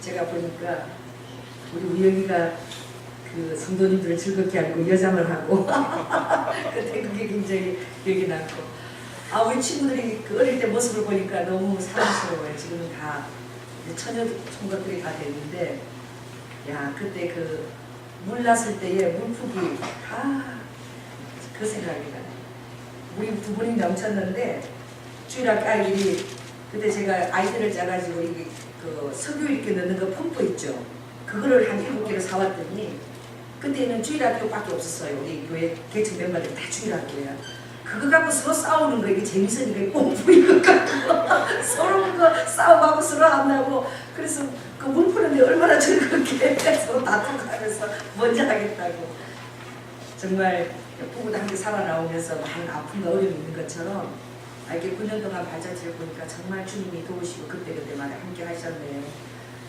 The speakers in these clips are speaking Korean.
제가 보니까 우리 우영이가 그 성도님들을 즐겁게 하고 여장을 하고 그때 그게 굉장히 기억이 났고, 아 우리 친구들이 그 어릴 때 모습을 보니까 너무 사랑스러워요. 지금은 다 처녀 총각들이 다 됐는데, 야 그때 그 물났을 때의 물풀이 그 생각이 나요. 우리 두 분이 넘쳤는데 주일학교 아이들이 그때 제가 아이들을 짜가지고 이게 그 석유 이렇게 넣는 거 펌프 있죠. 그거를 한 7개를 사왔더니 그때는 주일학교밖에 없었어요. 우리 교회 계층 멤버들이 다 주일학교야. 그거 갖고 서로 싸우는 거 이게 재밌으니까 pom프 이거 갖고 서로 그거 싸움하고 서로 안 나고, 그래서 그 물 푸는데 얼마나 즐겁게 서로 다투면서 먼저 하겠다고. 정말 부부도 함께 살아나오면서 많은 아픔과 어려움이 있는 것처럼 이렇게 9년 동안 발자취를 보니까 정말 주님이 도우시고 그때마다 함께 하셨네요.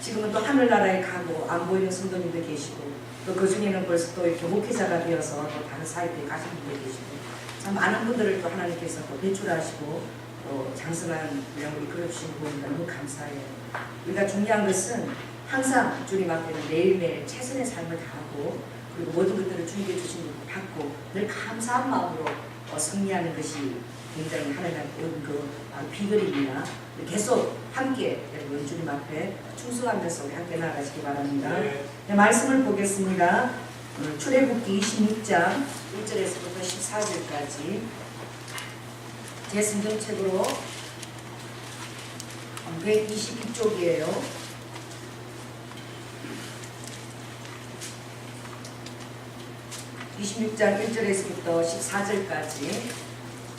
지금은 또 하늘나라에 가고 안 보이는 성도님도 계시고, 또 그 중에는 벌써 또 이렇게 목회자가 되어서 또 다른 사회에 가신 분도 계시고, 참 많은 분들을 또 하나님께서 또 배출하시고 또 장성한 영을 이끌어주신 부분이 너무 감사해요. 우리가 중요한 것은 항상 주님 앞에는 매일매일 최선의 삶을 다하고, 그리고 모든 것들을 주님께 주신 것을 받고 늘 감사한 마음으로 승리하는 것이 굉장히 하나님께 온 그 비결입니다. 계속 함께 여러분 주님 앞에 충성하면서 우리 함께 나아가시기 바랍니다. 네, 말씀을 보겠습니다. 출애굽기 26장 1절에서부터 14절까지 제 성경책으로 122쪽이에요. 26장 1절에서부터 14절까지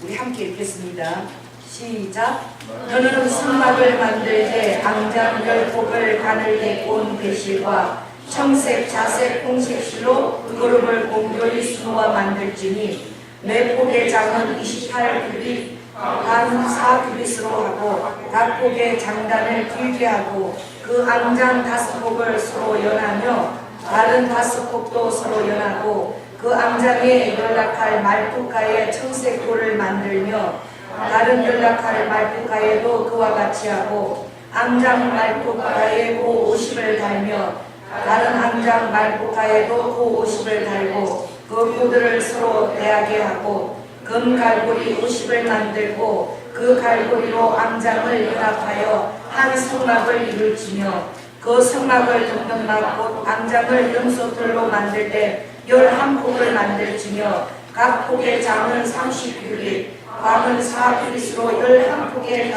우리 함께 읽겠습니다. 시작. 너는 성막을 만들 때 앙장 열폭을 가늘게 꼰 배실과 청색, 자색, 홍색실로 그룹을 공교히 수놓아 만들지니 매 폭의 장은 28규빗 반 4규빗으로 하고 각 폭의 장단을 길게 하고 그 앙장 5폭을 서로 연하며 다른 5폭도 서로 연하고 그 앙장에 연락할 말뚝가에 청색 돌을 만들며 다른 연락할 말뚝가에도 그와 같이 하고 앙장 말뚝가에 고 50을 달며 다른 앙장 말뚝가에도 고 50을 달고 그 고들을 서로 대하게 하고 금 갈고리 50을 만들고 그 갈고리로 앙장을 연합하여 한 성막을 이룰지며 그 성막을 덮는 막 곧 앙장을 염소털로 만들 때 11폭을 만들지며 각 폭의 장은 30규빗 광은 4규빗으로 11폭의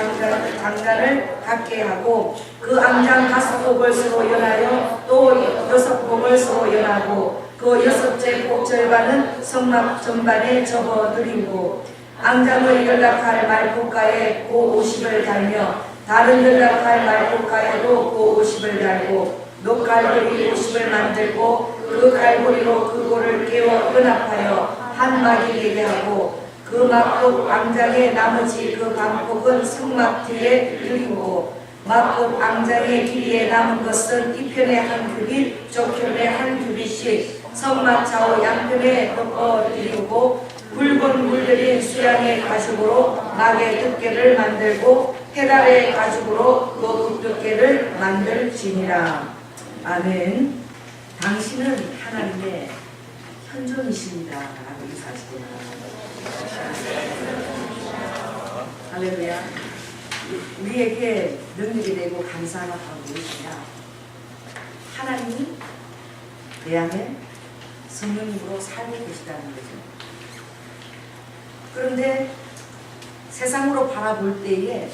장단을 갖게 하고 그 앙장 5폭을 서로 연하여 또 6폭을 서로 연하고 그 6째 폭 절반은 성막 전반에 접어들이고 앙장을 연락할 말폭가에 고 50을 달며 다른 연락할 말폭가에도 고 50을 달고 녹갈고리 50을 만들고 그 갈고리로 그 골을 깨워 연합하여 한 막이 되게 하고 그 막폭 앙장의 나머지 그 반폭은 성막 뒤에 들이고 막폭 앙장의 길이에 남은 것은 이편에 한 규빗 저편에 한 규빗씩 성막 좌우 양편에 덮어드리고 붉은 물들인 수양의 가죽으로 막의 덮개를 만들고 페달의 가죽으로 그 덮개를 만들지니라. 아멘. 당신은 하나님의 현존이십니다. 라고 인사하시구나. 할렐루야. 우리에게 능력이 되고 감사하는 바로 무엇이냐? 하나님이 내 안에 성령님으로 살고 계시다는 거죠. 그런데 세상으로 바라볼 때에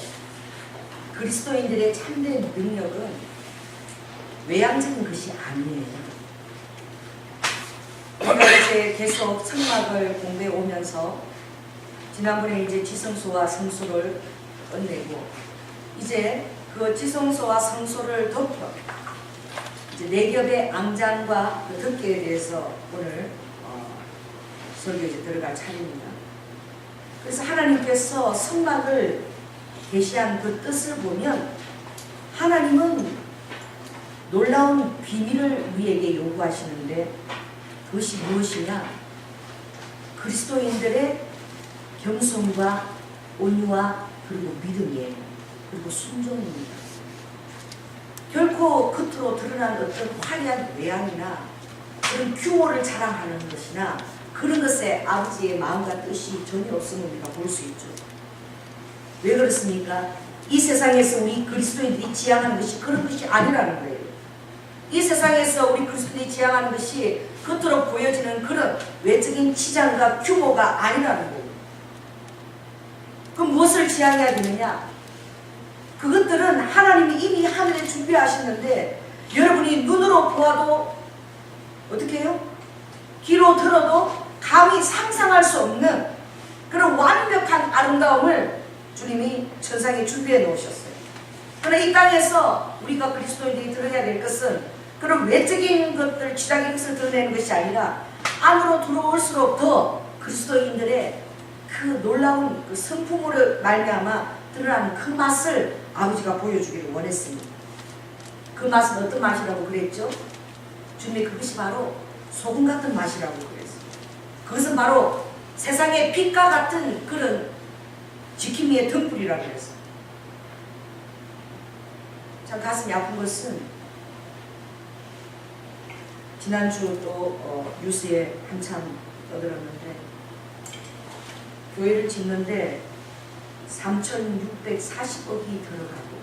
그리스도인들의 참된 능력은 외향적인 것이 아니에요. 우리가 이제 계속 성막을 공부해 오면서 지난번에 이제 지성소와 성소를 끝내고 이제 그 지성소와 성소를 덮어 이제 4겹의 앙장과 그 덮개에 대해서 오늘 설교에 들어갈 차례입니다. 그래서 하나님께서 성막을 계시한 그 뜻을 보면 하나님은 놀라운 비밀을 우리에게 요구하시는데 그것이 무엇이냐? 그리스도인들의 겸손과 온유와 그리고 믿음이에요. 그리고 순종입니다. 결코 겉으로 드러난 어떤 화려한 외양이나 그런 규모를 자랑하는 것이나 그런 것에 아버지의 마음과 뜻이 전혀 없음을 우리가 볼 수 있죠. 왜 그렇습니까? 이 세상에서 우리 그리스도인들이 지향하는 것이 그런 것이 아니라는 거예요. 이 세상에서 우리 그리스도인들이 지향하는 것이 겉으로 보여지는 그런 외적인 치장과 규모가 아니라는 거예요. 그럼 무엇을 지향해야 되느냐? 그것들은 하나님이 이미 하늘에 준비하셨는데 여러분이 눈으로 보아도 어떻게 해요? 귀로 들어도 감히 상상할 수 없는 그런 완벽한 아름다움을 주님이 천상에 준비해 놓으셨어요. 그러나 이 땅에서 우리가 그리스도인들이 드러내야 될 것은 그런 외적인 것들, 지상의 것을 드러내는 것이 아니라 안으로 들어올수록 더 그리스도인들의 그 놀라운 그 성품으로 말미암아 드러나는 그 맛을 아버지가 보여주기를 원했습니다. 그 맛은 어떤 맛이라고 그랬죠? 주님이 그것이 바로 소금 같은 맛이라고 그랬어요. 그것은 바로 세상의 빛과 같은 그런 지킴이의 등불이라고 그랬어요. 참 가슴이 아픈 것은 지난주 또 뉴스에 한참 떠들었는데 교회를 짓는데 3,640억이 들어가고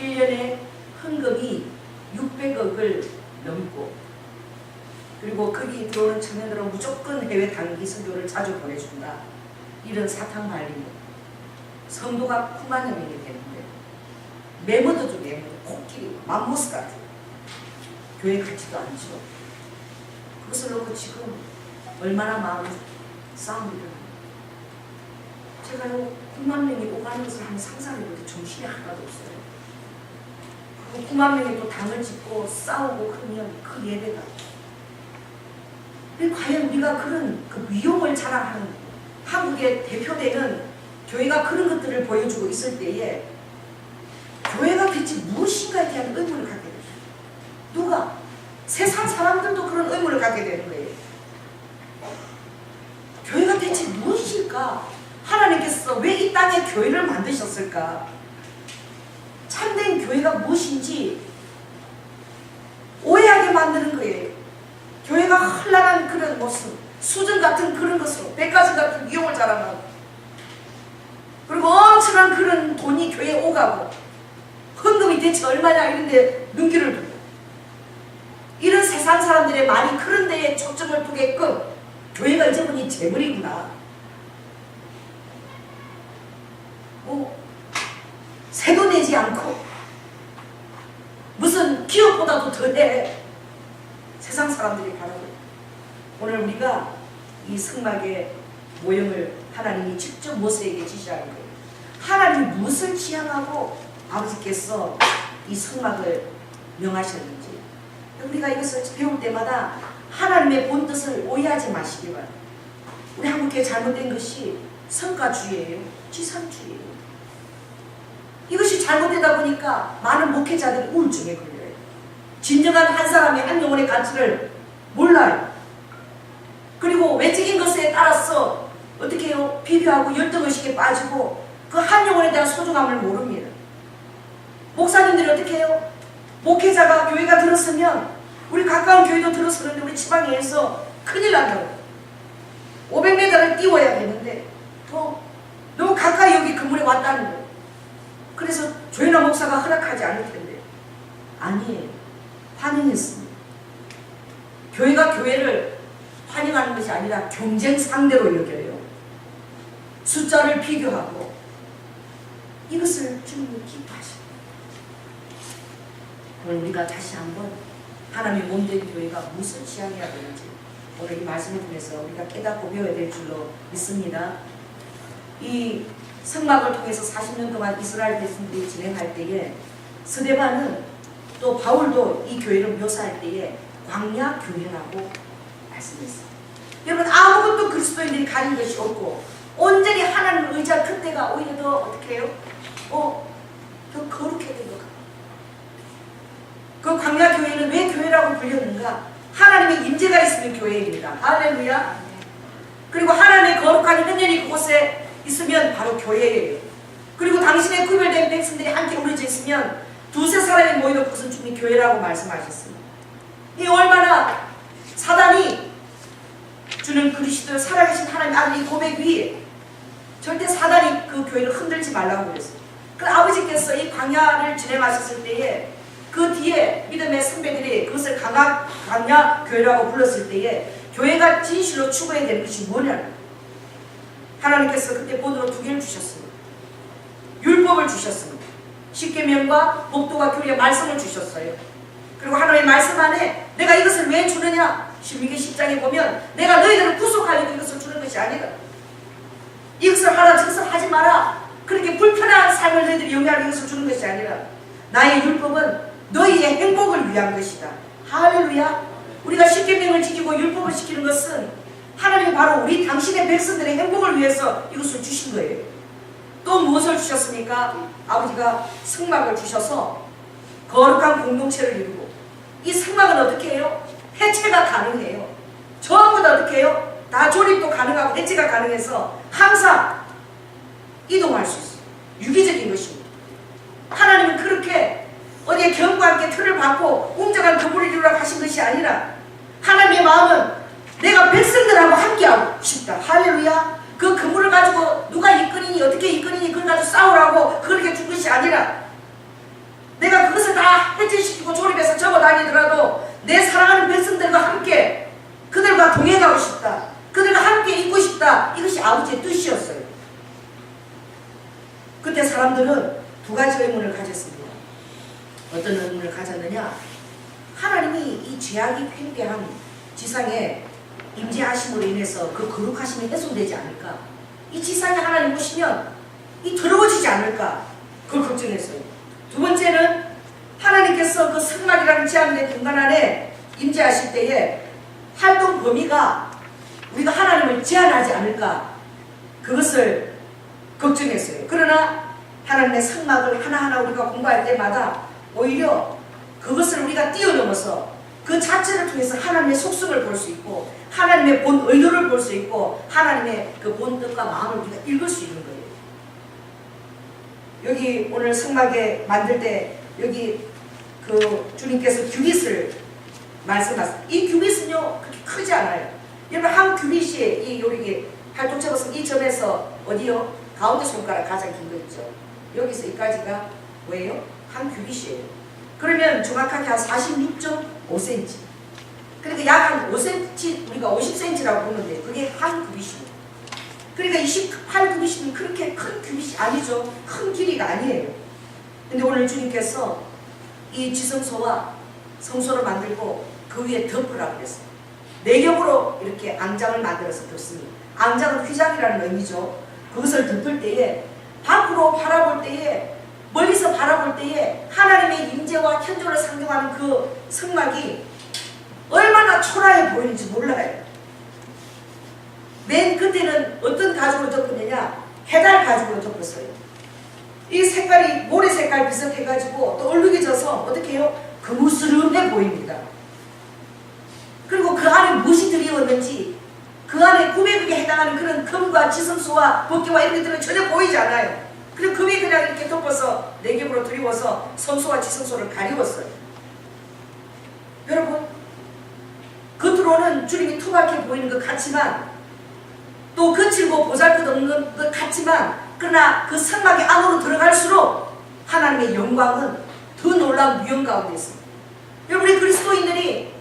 1년에 헌금이 600억을 넘고 그리고 거기 들어오는 청년들은 무조건 해외 단기 선교를 자주 보내준다. 이런 사탕 발림 성도가 9만여 명이 되는데 매머더죠. 매머더 코끼리 맘모스 같은 교회 같지도 않죠. 그것을 놓고 지금 얼마나 마음이 싸움이 일어납니다. 제가요 9만 명이 오가는 것을 한번 상상해보는데 정신이 하나도 없어요. 그리고 9만 명이 또 당을 짓고 싸우고 그러면 그 예배가 과연 우리가 그런 그 위용을 자랑하는 한국에 대표되는 교회가 그런 것들을 보여주고 있을 때에 교회가 대체 무엇인가에 대한 의문을 갖게 돼요. 누가? 세상 사람들도 그런 의문을 갖게 되는 거예요. 교회가 대체 무엇일까? 하나님께서 왜 이 땅에 교회를 만드셨을까? 참된 교회가 무엇인지 오해하게 만드는 거예요. 교회가 헌란한 그런 모습, 수전 같은 그런 것으로 백화점 같은 위용을 자랑하고 그리고 엄청난 그런 돈이 교회에 오가고 헌금이 대체 얼마냐 이런데 눈길을 두고 이런 세상 사람들의 말이 그런 데에 초점을 두게끔 교회가 이제 보니 재물이구나. 세도 내지 않고 무슨 기업보다도 더해 세상 사람들이 바라고 오늘 우리가 이 성막의 모형을 하나님이 직접 모세에게 지시하는 거예요. 하나님이 무엇을 지향하고 아버지께서 이 성막을 명하셨는지 우리가 이것을 배울 때마다 하나님의 본뜻을 오해하지 마시기 바랍니다. 우리 한국교회 잘못된 것이 성가주의예요. 지상주의예요. 이것이 잘못되다 보니까 많은 목회자들이 우울증에 걸려요. 진정한 한 사람의 한 영혼의 가치를 몰라요. 그리고 외적인 것에 따라서 어떻게 해요? 비교하고 열등의식에 빠지고 그 한 영혼에 대한 소중함을 모릅니다. 목사님들이 어떻게 해요? 목회자가 교회가 들었으면 우리 가까운 교회도 들었었는데 우리 지방에서 큰일 난다고 500m를 띄워야 되는데 더 너무 가까이 여기 건물에 왔다는 거예요. 그래서 조현아 목사가 허락하지 않을 텐데 아니에요. 환영했습니다. 교회가 교회를 환영하는 것이 아니라 경쟁 상대로 여겨요. 숫자를 비교하고 이것을 주님이 기뻐하십니다. 오늘 우리가 다시 한번 하나님의 몸된 교회가 무엇을 지향해야 되는지 오늘 이 말씀을 통해서 우리가 깨닫고 배워야 될 줄로 믿습니다. 이 성막을 통해서 40년 동안 이스라엘 백성들이 진행할 때에 스데반은 또 바울도 이 교회를 묘사할 때에 광야 교회라고 말씀했어요. 여러분 아무것도 그리스도인들이 가진 것이 없고 온전히 하나님을 의지할 그때가 오히려 더 어떻게 해요? 더 거룩해 된 것 같아요. 그 광야 교회는 왜 교회라고 불렸는가? 하나님의 임재가 있으면 교회입니다. 할렐루야. 그리고 하나님의 거룩한 은연이 그곳에 있으면 바로 교회예요. 그리고 당신의 구별된 백성들이 함께 우러져 있으면 두세 사람이 모이는 곳은 주님이 교회라고 말씀하셨습니다. 이 얼마나 사단이 주는 그리스도 살아계신 하나님 아들 이 고백 위에 절대 사단이 그 교회를 흔들지 말라고 그랬어요. 그 아버지께서 이 광야를 진행하셨을 때에 그 뒤에 믿음의 선배들이 그것을 광야 교회라고 불렀을 때에 교회가 진실로 추구해야 되는 것이 뭐냐? 하나님께서 그때 본으로 두 개를 주셨습니다. 율법을 주셨습니다. 십계명과 법도와 교리의 말씀을 주셨어요. 그리고 하나님의 말씀 안에 내가 이것을 왜 주느냐? 신명기 10장에 보면 내가 너희들을 구속하려고 이것을 주는 것이 아니다. 이것을 하라 저것을 하지 마라. 그렇게 불편한 삶을 너희들이 영위하는 이것을 주는 것이 아니라 나의 율법은 너희의 행복을 위한 것이다. 할렐루야. 우리가 십계명을 지키고 율법을 지키는 것은 하나님 바로 우리 당신의 백성들의 행복을 위해서 이것을 주신 거예요. 또 무엇을 주셨습니까? 아버지가 성막을 주셔서 거룩한 공동체를 이루고 이 성막은 어떻게 해요? 해체가 가능해요. 전부 다 어떻게 해요? 다 조립도 가능하고 해체가 가능해서 항상 이동할 수 있어요. 유기적인 것입니다. 하나님은 그렇게 어디에 경과 함께 틀을 받고 웅장한 건물을 이루라고 하신 것이 아니라 하나님의 마음은 내가 백성들하고 함께하고 싶다. 할렐루야. 그 건물을 가지고 누가 이끌이니 어떻게 이끌이니 그걸 가지고 싸우라고 그렇게 준 것이 아니라 내가 그것을 다 해체시키고 조립해서 적어 다니더라도 내 사랑하는 백성들과 함께 그들과 동행하고 싶다. 그들과 함께 있고 싶다. 이것이 아버지의 뜻이었어요. 그때 사람들은 두 가지 의문을 가졌습니다. 어떤 의문을 가졌느냐? 하나님이 이 죄악이 팽배한 지상에 임재하심으로 인해서 그 거룩하심이 훼손되지 않을까? 이 지상에 하나님 오시면 이 더러워지지 않을까? 그걸 걱정했어요. 두 번째는 하나님께서 그 성막이라는 제한된 공간 안에 임재하실 때에 활동 범위가 우리가 하나님을 제한하지 않을까? 그것을 걱정했어요. 그러나 하나님의 성막을 하나하나 우리가 공부할 때마다 오히려 그것을 우리가 뛰어넘어서 그 자체를 통해서 하나님의 속성을 볼 수 있고 하나님의 본 의도를 볼 수 있고 하나님의 그 본 뜻과 마음을 우리가 읽을 수 있는 거예요. 여기 오늘 성막에 만들 때 여기 그 주님께서 규빗을 말씀하셨어요. 이 규빗은요 그렇게 크지 않아요. 여러분 한 규빗이 이 여기 팔뚝 접어서 이 점에서 어디요? 가운데 손가락 가장 긴 거 있죠. 여기서 여기까지가 뭐예요? 한 규빗이에요. 그러면 정확하게 한 46.5cm. 그러니까 약 한 5cm, 우리가 50cm라고 보는데 그게 한 규빗입니다. 그러니까 28규빗이면 그렇게 큰 규빗이 아니죠. 큰 길이가 아니에요. 근데 오늘 주님께서 이 지성소와 성소를 만들고 그 위에 덮으라고 그랬어요. 네 겹으로 이렇게 앙장을 만들어서 덮습니다. 앙장은 휘장이라는 의미죠. 그것을 덮을 때에 밖으로 바라볼 때에 멀리서 바라볼 때에 하나님의 임재와 현존을 상징하는 그 성막이 얼마나 초라해 보이는지 몰라요. 맨 끝에는 어떤 가죽으로 덮었느냐? 해달 가죽으로 덮었어요. 이 색깔이 모래 색깔 비슷해가지고 또 얼룩이 져서 어떻게 해요? 그무스름해 보입니다. 그리고 그 안에 무엇이 들이었는지 그 안에 900억에 해당하는 그런 금과 지성소와 법궤와 이런 것들은 전혀 보이지 않아요. 그리고 금이 그냥 이렇게 덮어서 네 겹으로 드리워서 성소와 지성소를 가리웠어요. 여러분 겉으로는 주님이 투박해 보이는 것 같지만 또 거칠고 보잘것없는 것 같지만 그러나 그 성막의 안으로 들어갈수록 하나님의 영광은 더 놀라운 무형 가운데 있습니다. 여러분 우리 그리스도인들이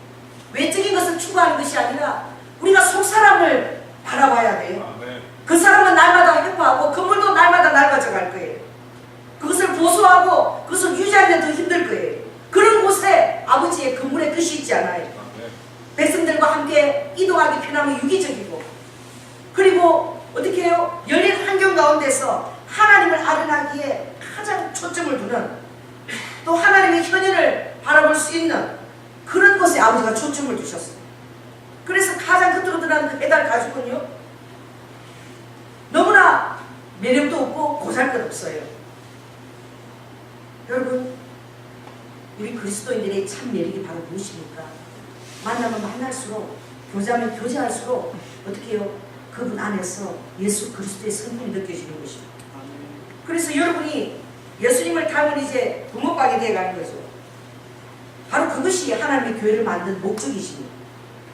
외적인 것을 추구하는 것이 아니라 우리가 속사람을 바라봐야 돼요. 그 사람은 날마다 회포하고 건물도 날마다 낡아져 갈 거예요. 그것을 보수하고 그것을 유지하면 더 힘들 거예요. 그런 곳에 아버지의 건물의 뜻이 있지 않아요. 백성들과 함께 이동하기 편하면 유기적이고 그리고 어떻게 해요? 열린 환경 가운데서 하나님을 아련하기에 가장 초점을 두는 또 하나님의 현현을 바라볼 수 있는 그런 곳에 아버지가 초점을 두셨어요. 그래서 가장 끝으로 들어가는 그 해달 가죽은요 너무나 매력도 없고 보잘것없어요. 여러분 우리 그리스도인들의 참 매력이 바로 무엇입니까? 만나면 만날수록 교제하면 교제할수록 어떻게 해요? 그분 안에서 예수 그리스도의 성품이 느껴지는 것입니다. 그래서 여러분이 예수님을 닮은 이제 붕어빵이 되어가는 거죠. 바로 그것이 하나님의 교회를 만든 목적이십니다.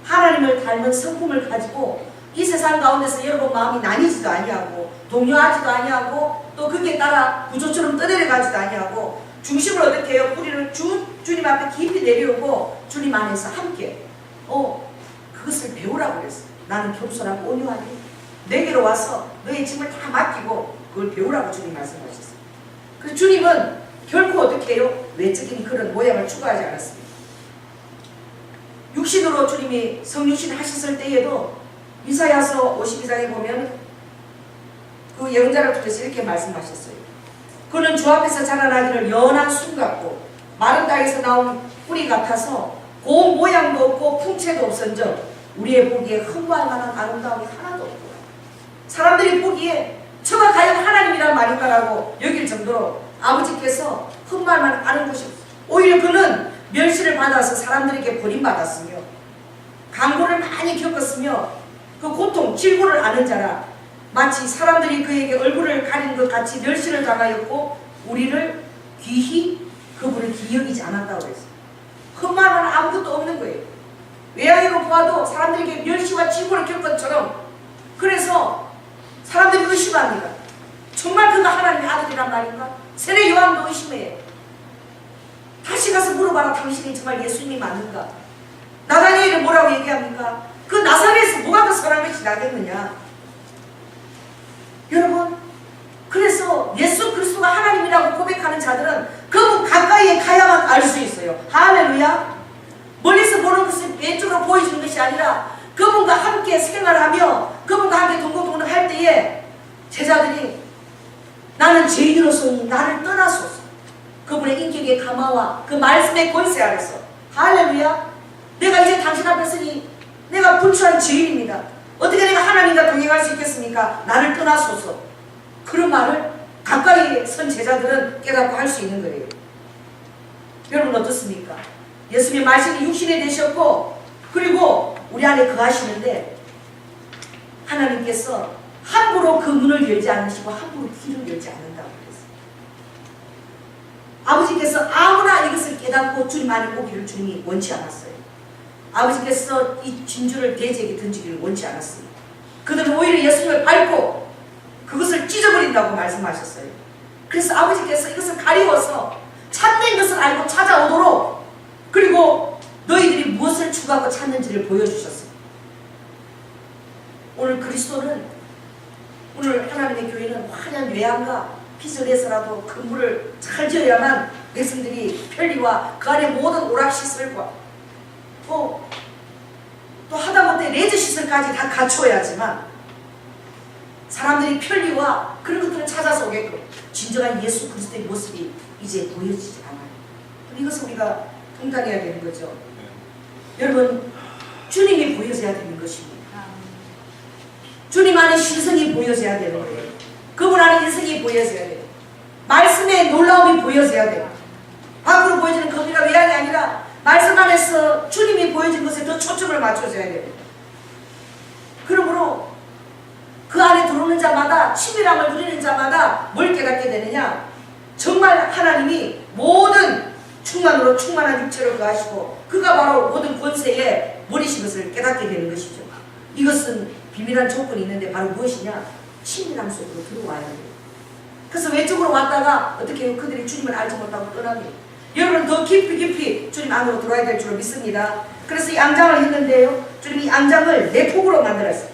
하나님을 닮은 성품을 가지고 이 세상 가운데서 여러분 마음이 나뉘지도 아니하고 동요하지도 아니하고 또 거기에 따라 구조처럼 떠내려가지도 아니하고 중심을 어떻게 해요? 뿌리를 주님 앞에 깊이 내려오고 주님 안에서 함께 그것을 배우라고 그랬어요. 나는 겸손하고 온유하니 내게로 와서 너의 짐을 다 맡기고 그걸 배우라고 주님 말씀하셨어요. 그래서 주님은 결코 어떻게 해요? 외적인 그런 모양을 추구하지 않았습니다. 육신으로 주님이 성육신 하셨을 때에도 이사야서 52장에 보면 그 예언자를 통해서 이렇게 말씀하셨어요. 그는 주 앞에서 자라나기를 연한 순 같고 마른 땅에서 나온 뿌리 같아서 고운 모양도 없고 풍채도 없은즉 우리의 보기에 흠모할 만한 아름다움이 하나도 없고 사람들이 보기에 저가 과연 하나님이란 말인가라고 여길 정도로 아버지께서 흠모할 만한 아는 것이 없어요. 오히려 그는 멸시를 받아서 사람들에게 버림받았으며 강고를 많이 겪었으며 그 고통, 질고를 아는 자라 마치 사람들이 그에게 얼굴을 가리는 것 같이 멸시를 당하였고 우리를 귀히 그분을 기여기지 않았다고 했어요. 흠모할 만한 아무것도 없는 거예요. 외양으로 보아도 사람들에게 멸시와 질고를 겪은 것처럼 그래서 사람들이 의심합니다. 정말 그가 하나님의 아들이란 말인가? 세례 요한도 의심해요. 다시 가서 물어봐라. 당신이 정말 예수님이 맞는가? 나다니엘은 뭐라고 얘기합니까? 그 나사렛에서 뭐가 그 선한 것이 나겠느냐? 여러분, 그래서 예수 그리스도가 하나님이라고 고백하는 자들은 그분 가까이에 가야만 알 수 있어요. 할렐루야. 멀리서 보는 것은 왼쪽으로 보여주는 것이 아니라 그분과 함께 생활하며 그분과 함께 동고동락할 때에 제자들이 나는 죄인으로서니 나를 떠나소서. 그분의 인격의 감화와 그 말씀의 권세 아래서 할렐루야. 내가 이제 당신 앞에 서니 내가 불출한 죄인입니다. 어떻게 내가 하나님과 동행할 수 있겠습니까? 나를 떠나소서. 그런 말을 가까이 선 제자들은 깨닫고 할 수 있는 거예요. 여러분 어떻습니까? 예수님의 말씀이 육신이 되셨고 그리고 우리 안에 거하시는데 하나님께서 함부로 그 문을 열지 않으시고 함부로 길을 열지 않는다고 그랬어요. 아버지께서 아무나 이것을 깨닫고 주님 안에 오기를 주님이 원치 않았어요. 아버지께서 이 진주를 돼지에게 던지기를 원치 않았습니다. 그들은 오히려 예수님을 밟고 그것을 찢어버린다고 말씀하셨어요. 그래서 아버지께서 이것을 가리워서 참된 것을 알고 찾아오도록 그리고 너희들이 무엇을 추구하고 찾는지를 보여주셨어요. 오늘 그리스도는 오늘 하나님의 교회는 환한 외양과 빚을 내서라도 건물을 잘 지어야만 백성들이 편리와 그 안에 모든 오락시설과 또 하다못해 레저시설까지 다 갖춰야지만 사람들이 편리와 그런 것들을 찾아서 오게끔 진정한 예수 그리스도의 모습이 이제 보여지지 않아요. 이것을 우리가 통달해야 되는 거죠. 여러분 주님이 보여져야 되는 것입니다. 주님 안에 신성이 보여져야 되는 거예요. 그분 안에 인성이 보여져야 돼요. 말씀의 놀라움이 보여져야 돼요. 밖으로 보여지는 겁이나 외양이 아니라 말씀 안에서 주님이 보여진 것에 더 초점을 맞춰줘야 돼요. 그러므로 그 안에 들어오는 자마다 친밀함을 누리는 자마다 뭘 깨닫게 되느냐? 정말 하나님이 모든 충만으로 충만한 육체를 거하시고 그가 바로 모든 권세에 머리신 것을 깨닫게 되는 것이죠. 이것은 비밀한 조건이 있는데 바로 무엇이냐? 친밀함 속으로 들어와야 돼요. 그래서 외적으로 왔다가 어떻게 해요? 그들이 주님을 알지 못하고 떠나게. 여러분 더 깊이 주님 안으로 들어와야 될 줄로 믿습니다. 그래서 이 암장을 했는데요. 주님이 이 암장을 4폭으로 만들었어요.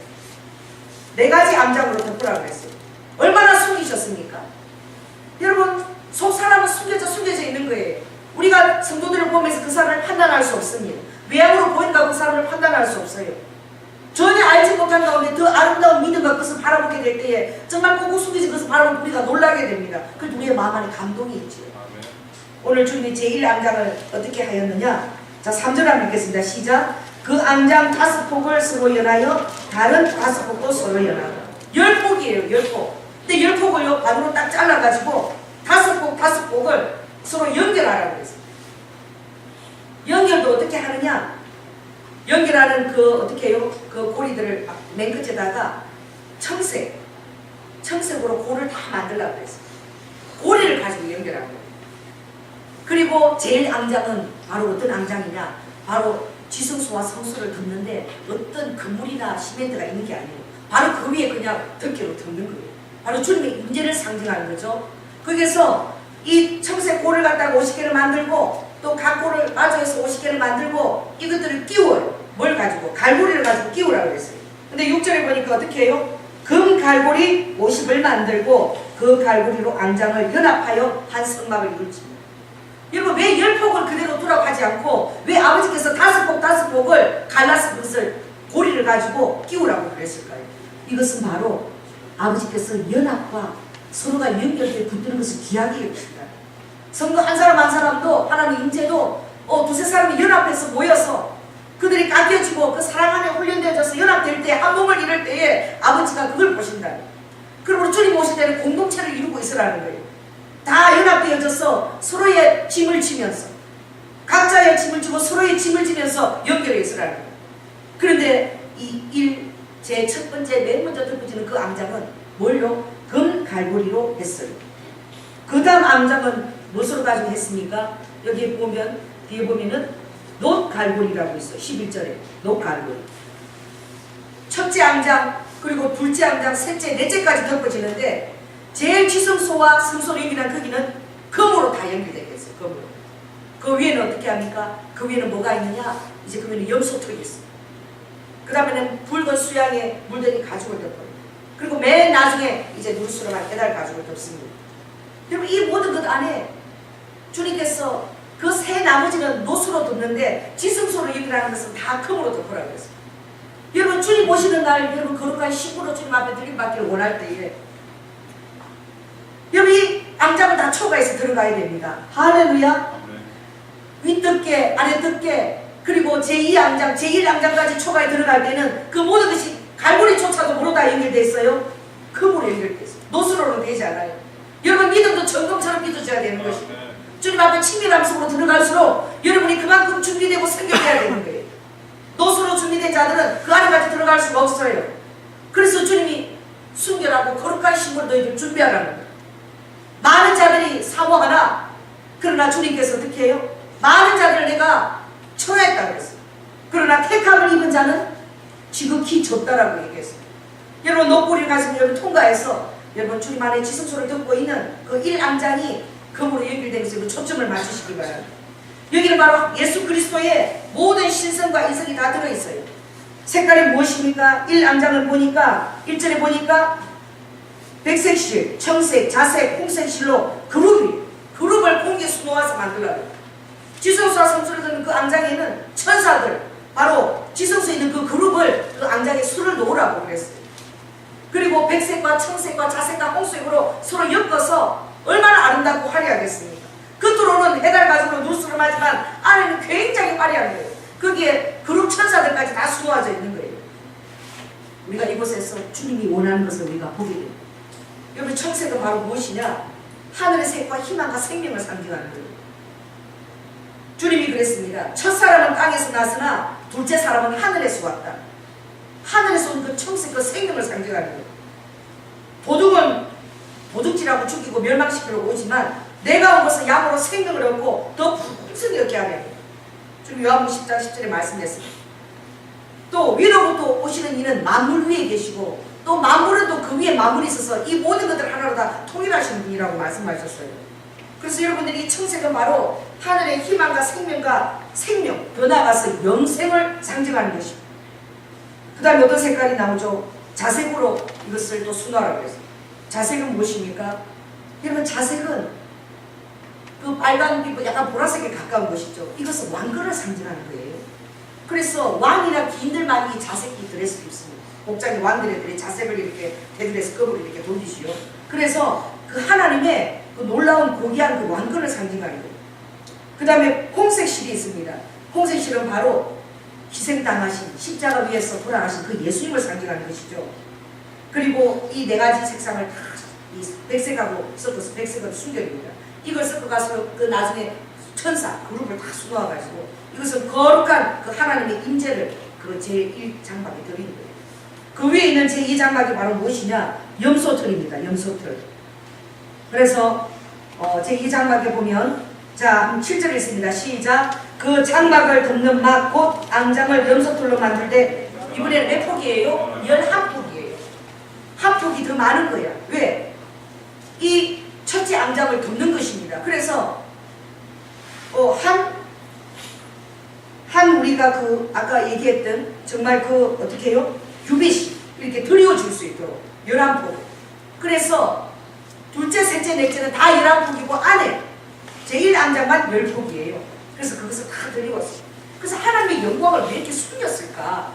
4가지 암장으로 덮으라고 했어요. 얼마나 숨기셨습니까? 여러분 속 사람은 숨겨져 있는 거예요. 우리가 성도들을 보면서 그 사람을 판단할 수 없습니다. 외양으로 보인다고 그 사람을 판단할 수 없어요. 전혀 알지 못한 가운데 더 아름다운 믿음과 그것을 바라보게 될 때에 정말 꼭꼭 숨겨진 것을 바라보면 우리가 놀라게 됩니다. 그래서 우리의 마음 안에 감동이 있죠. 오늘 주님이 제1암장을 어떻게 하였느냐? 자 3절 한번 읽겠습니다. 시작. 그 암장 5폭을 서로 연하여 다른 5폭도 서로 연하여 10폭이에요. 10폭. 근데 10폭을요 반으로 딱 잘라가지고 5폭을 서로 연결하라고 했어요. 연결도 어떻게 하느냐? 연결하는 그 어떻게 해요? 그 고리들을 맨 끝에다가 청색으로 고를 다 만들라고 했어요. 고리를 가지고 연결한 거예요. 그리고 제일 앙장은 바로 어떤 앙장이냐, 바로 지성소와 성소를 덮는데 어떤 그물이나 시멘트가 있는 게 아니에요. 바로 그 위에 그냥 덮개로 덮는 거예요. 바로 주님의 임재를 상징하는 거죠. 거기서 이 청색 골을 갖다가 50개를 만들고 또 각 골을 마주해서 50개를 만들고 이것들을 끼워요. 뭘 가지고? 갈고리를 가지고 끼우라고 했어요. 근데 6절에 보니까 어떻게 해요? 금 갈고리 50을 만들고 그 갈고리로 앙장을 연합하여 한 성막을 이룰지니라. 여러분, 왜 10폭을 그대로 두라고 하지 않고 왜 아버지께서 5폭 5폭을 갈라서 그것을 고리를 가지고 끼우라고 그랬을까요? 이것은 바로 아버지께서 연합과 서로가 연결되어 붙드는 것을 귀하게 여기십니다. 성도 한 사람 한 사람도 하나님 임재도 두세 사람이 연합해서 모여서 그들이 깎여지고 그 사랑 안에 훈련되어져서 연합될 때 한 몸을 이룰 때에 아버지가 그걸 보신다. 그러므로 주님 오실 때는 공동체를 이루고 있으라는 거예요. 다 연합되어져서 서로의 짐을 지면서 각자의 짐을 지고 서로의 짐을 지면서 연결해 있으라는 거예요. 그런데 이 제 첫 번째 맨 먼저 덮어지는 그 앙장은 뭘로? 금 갈고리로 했어요. 그 다음 앙장은 무엇으로 가지고 했습니까? 여기에 보면 뒤에 보면은 놋 갈고리라고 있어요. 11절에 놋 갈고리. 첫째 앙장, 그리고 둘째 앙장, 셋째, 넷째까지 덮어지는데 제일 지성소와 성소를 연결한 거기는 금으로 다 연결되겠어요. 금으로. 그 위에는 어떻게 합니까? 그 위에는 뭐가 있느냐? 이제 그 위에는 염소털이 있어요. 그 다음에는 붉은 수양에 물들이 가죽을 덮어요. 그리고 맨 나중에 이제 누르스름한 깨달 가죽을 덮습니다. 여러분, 이 모든 것 안에 주님께서 그 새 나머지는 놋으로 덮는데 지성소를 연결하는 것은 다 금으로 덮으라고 했어요. 여러분, 주님 오시는 날 여러분 거룩한 신부로 주님 앞에 드림받기를 원할 때에 여러분 이 앙장은 다 초가에서 들어가야 됩니다. 할렐루야. 윗덮개, 아래덮개, 그리고 제2앙장, 제1앙장까지 초가에 들어갈 때는 그 모든 것이 갈고리조차도 뭐로 다 연결되어 있어요? 금으로 연결되어 있어요. 놋으로는 되지 않아요. 여러분 믿음도 점검처럼 믿어줘야 되는 것이고 주님 앞에 친밀함 속으로 들어갈수록 여러분이 그만큼 준비되고 성결해야 되는 거예요. 놋으로 준비된 자들은 그 안에까지 들어갈 수가 없어요. 그래서 주님이 순결하고 거룩한 신분 너희들 준비하라는 거예요. 많은 자들이 사모하나 그러나 주님께서 어떻게 해요? 많은 자들을 내가 청하였다고 그랬어요. 그러나 택함을 입은 자는 지극히 좁다라고 얘기했어요. 여러분 놋고리를 가지고 여러분 통과해서 여러분 주님 안에 지성소를 덮고 있는 그 1앙장이 금으로 연결된 것에 초점을 맞추시기 바랍니다. 여기는 바로 예수 그리스도의 모든 신성과 인성이 다 들어있어요. 색깔이 무엇입니까? 1앙장을 보니까 1절에 보니까 백색실, 청색, 자색, 홍색실로 그룹을 공개 수놓아서 만들라고. 지성소와 성소를 드는 그 앙장에는 천사들, 바로 지성소에 있는 그 그룹을 그 앙장에 수를 놓으라고 그랬어요. 그리고 백색과 청색과 자색과 홍색으로 서로 엮어서 얼마나 아름답고 화려하겠습니까? 겉으로는 해달 가지고 누스름하지만 안에는 굉장히 화려한 거예요. 거기에 그룹 천사들까지 다 수놓아져 있는 거예요. 우리가 이곳에서 주님이 원하는 것을 우리가 보게 됩니다. 여러분 청색은 바로 무엇이냐? 하늘의 색과 희망과 생명을 상징하는 거예요. 주님이 그랬습니다. 첫 사람은 땅에서 났으나 둘째 사람은 하늘에서 왔다. 하늘에서 온 그 청색 그 생명을 상징하는 거예요. 도둑은 도둑질하고 죽이고 멸망시키려고 오지만 내가 온 것은 양으로 생명을 얻고 더 풍성히 얻게 하려. 지금 요한복음 10장 10절에 말씀했습니다. 또 위로부터 오시는 이는 만물 위에 계시고 또 만물은 또 그 위에 만물이 있어서 이 모든 것들을 하나로 다 통일하시는 분이라고 말씀하셨어요. 그래서 여러분들이 이 청색은 바로 하늘의 희망과 생명과 생명, 더 나아가서 영생을 상징하는 것입니다. 그 다음에 어떤 색깔이 나오죠? 자색으로 이것을 또 수놓으라고 했어요. 자색은 무엇입니까? 여러분 자색은 그 빨간빛과 약간 보라색에 가까운 것이죠. 이것은 왕권을 상징하는 거예요. 그래서 왕이나 귀인들만 이 자색이 드레스를 입습니다. 복장이 왕들의 자색을 이렇게 대드레스 급으로 이렇게 돌리시요. 그래서 그 하나님의 그 놀라운 고귀한 그 왕권을 상징하는 거예요. 그 다음에 홍색실이 있습니다. 홍색실은 바로 희생당하신 십자가 위에서 돌아가신 그 예수님을 상징하는 것이죠. 그리고 이 네 가지 색상을 다 이 백색하고 섞어서 백색은 순결입니다. 이걸 섞어가서 그 나중에 천사 그룹을 다 수놓아가지고 이것은 거룩한 그 하나님의 임재를 그 제1장막에 드리는 거예요. 그 위에 있는 제2장막이 바로 무엇이냐? 염소털입니다. 염소털. 그래서 제2장막에 보면 자 7절에 있습니다. 시작. 그 장막을 덮는 막 곧 앙장을 염소털로 만들 때 이번에는 몇 폭이에요? 11폭이에요. 한 폭이 더 많은 거야. 왜? 이 첫째 앙장을 덮는 것입니다. 그래서 우리가 그 아까 얘기했던 정말 그 어떻게 해요? 유비시 이렇게 드리워줄 수 있도록 11폭. 그래서 둘째, 셋째, 넷째는 다 11폭이고 안에 제1앙장만 10폭이에요. 그래서 그것을 다 드리웠어요. 그래서 하나님의 영광을 왜 이렇게 숨겼을까?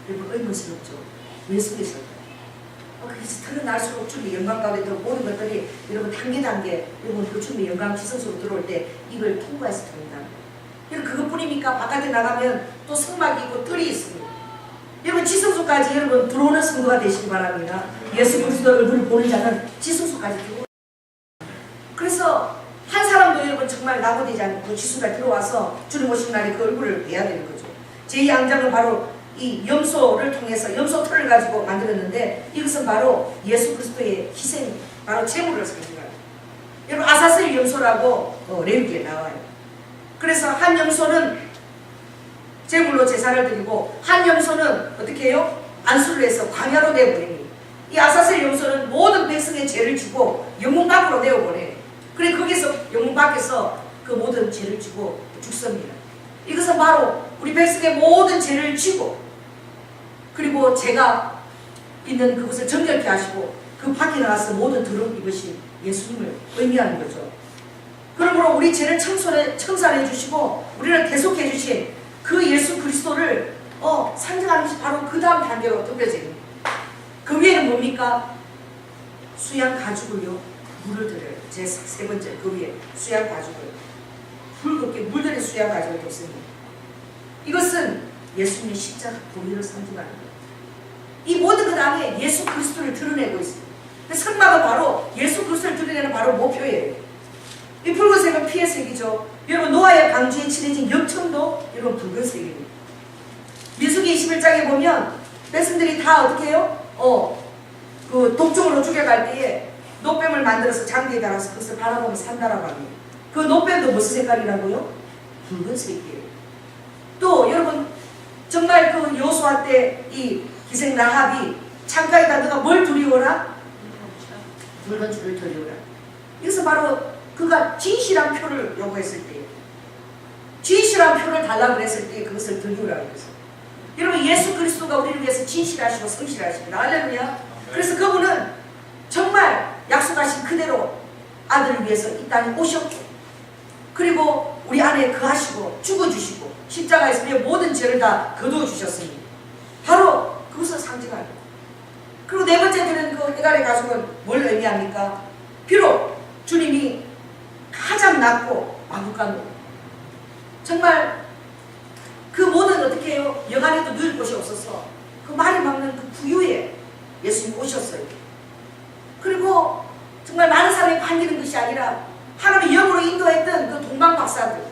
여러분 의문스럽죠? 왜 숨겼을까? 그래서 드러날수록 주님의 영광 가운데 모든 것들이 여러분 단계 여러분 그 주님의 영광 지성소로 들어올 때 이걸 통과해서 됩니다. 여러분 그것뿐입니까? 바깥에 나가면 또 성막이 있고 뜰이 있습니다. 여러분 지성소까지 여러분 들어오는 성도가 되시기 바랍니다. 예수 그리스도 얼굴을 보는 자는 지성소까지 들어오는. 그래서 한 사람도 여러분 정말 낙오되지 않고 지성소에 들어와서 주님 오신 날에 그 얼굴을 뵈야 되는 거죠. 제2앙장은 바로 이 염소를 통해서 염소 털을 가지고 만들었는데 이것은 바로 예수 그리스도의 희생, 바로 제물을 상징합니다. 여러분 아사셀 염소라고 레위기에 나와요. 그래서 한 염소는 제물로 제사를 드리고 한 염소는 어떻게 해요? 안수를 해서 광야로 내어보냅니다. 이 아사셀 염소는 모든 백성의 죄를 지고 영문 밖으로 내어보내요. 그래 거기서 영문 밖에서 그 모든 죄를 지고 죽습니다. 이것은 바로 우리 백성의 모든 죄를 지고 그리고 죄가 있는 그것을 정결케 하시고 그 밖에 나가서 모든 더러움 입으신 예수님을 의미하는 거죠. 그러므로 우리 죄를 청산해 주시고 우리를 대속해 주신 그 예수 그리스도를 상징하는 것이 바로 그 다음 단계로 덮여집니다. 그 위에는 뭡니까? 수양 가죽을요 물을 드려요. 제 세 번째 그 위에 수양 가죽을 붉게 물들인 수양 가죽을 뒀습니다. 이것은 예수님의 십자가 보혈을 상징하는 거예요. 이 모든 것 안에 예수 그리스도를 드러내고 있습니다. 성막은 바로 예수 그리스도를 드러내는 바로 목표예요. 이 붉은색은 피의 색이죠. 여러분 노아의 방주에 칠해진 염청도 여러분 붉은색입니다. 민수기 21장에 보면 백성들이 다 어떻게 해요? 그 독종으로 죽여갈 때에 노뱀을 만들어서 장대에 달아서 그것을 바라보면 산다라고 합니다. 그 노뱀도 무슨 색깔이라고요? 붉은색이에요. 또 여러분 정말 그 여호수아 때 이 기생 라합이 창가에다 너가 뭘 두려워라? 붉은 줄을 두려워라. 이것은 바로 그가 진실한 표를 요구했을 때예요. 진실한 표를 달라고 그랬을 때 그것을 두려워라고 했어요. 여러분 예수 그리스도가 우리를 위해서 진실하시고 성실하십니다. 할렐루야. 그래서 그분은 정말 약속하신 그대로 아들을 위해서 이 땅에 오셨고 그리고 우리 안에 거하시고 죽어주시고 십자가에서 우리의 모든 죄를 다 거두어주셨습니다. 바로 그것을 상징하는 거예요. 그리고 네 번째 드는 그 해갈의 가죽은 뭘 의미합니까? 비록 주님이 가장 낮고 마구간으로 정말 그 모든 어떻게 해요? 영안에도 누일 곳이 없어서 그 말이 막는 그 부유에 예수님 오셨어요. 그리고 정말 많은 사람이 반기는 것이 아니라 하나님의 영으로 인도했던 그 동방 박사들